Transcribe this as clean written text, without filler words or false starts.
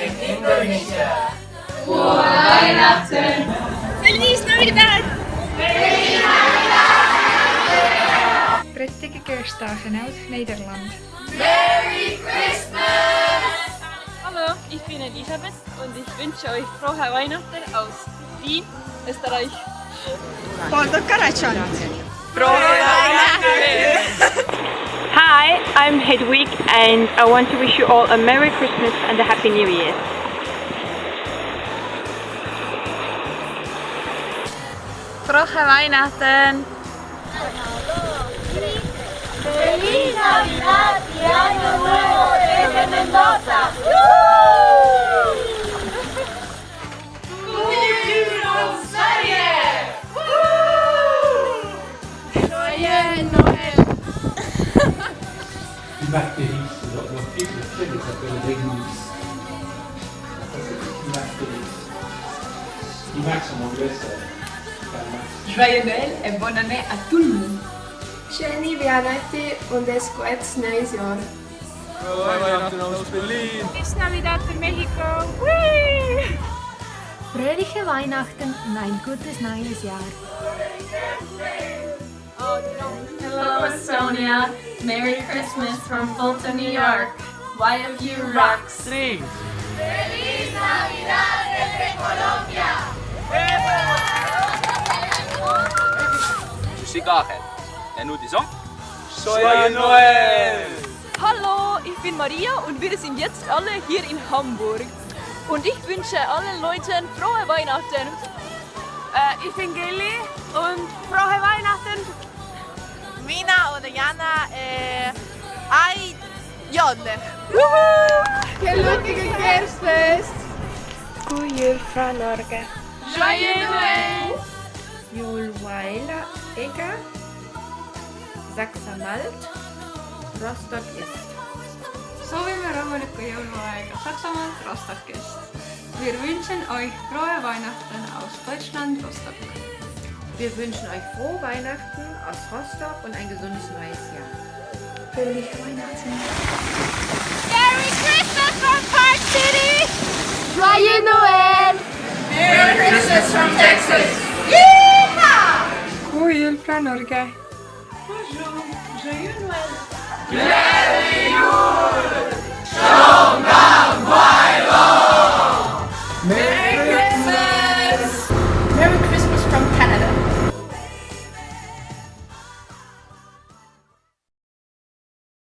in Indonesia. Frohe Weihnachten! Feliz Navidad! Feliz Navidad! Prettige kerstdagen uit Nederland. Merry Christmas! Hallo, ich bin Elisabeth und ich wünsche euch frohe Weihnachten aus Wien, Österreich. Boldog Karácsony! Frohe Weihnachten! Hi, I'm Hedwig and I want to wish you all a Merry Christmas and a Happy New Year. Frohe Weihnachten! Feliz Navidad y Año Nuevo desde Mendoza! Die maakt de iets, dat nog people chillen, dat willen dingen iets. Die maakt de iets. Die maakt ze nog best. Joyeux Noël et bonne année à tout le monde. Schöne Weihnachten und ein gutes neues Jahr. Frohe Weihnachten aus Berlin! Feliz Navidad für Mexico! Fröhliche Weihnachten und ein gutes neues Jahr. Hello Estonia, Merry Christmas from Fulton, New York. YFU rocks! Sing! Feliz Navidad desde Colombia! Je suis Gareth. Et nous disons Joyeux Noël! Hallo, ich bin Maria und wir sind jetzt alle hier in Hamburg. Und ich wünsche allen Leuten frohe Weihnachten. Ich bin Gilly und frohe Weihnachten. Mina oder Jana, ai Jonne! Gelukkige kerstfest! God jul fra Norge! Joyeux Noël! Jul Waila Ega, Saksamalt, Rostock ist. Soovime rahulikku jõuluaega Saksamaalt Rostockist. Wir wünschen euch frohe Weihnachten aus Deutschland, Rostock. Wir wünschen euch frohe Weihnachten aus Rostock und ein gesundes neues Jahr. Fröhliche Weihnachten! Merry Christmas from Park City! Joyeux Noël! Merry Christmas from Texas! God jul fra Norge! Bonjour, joyeux Noël! Merry Yule! Merry Christmas!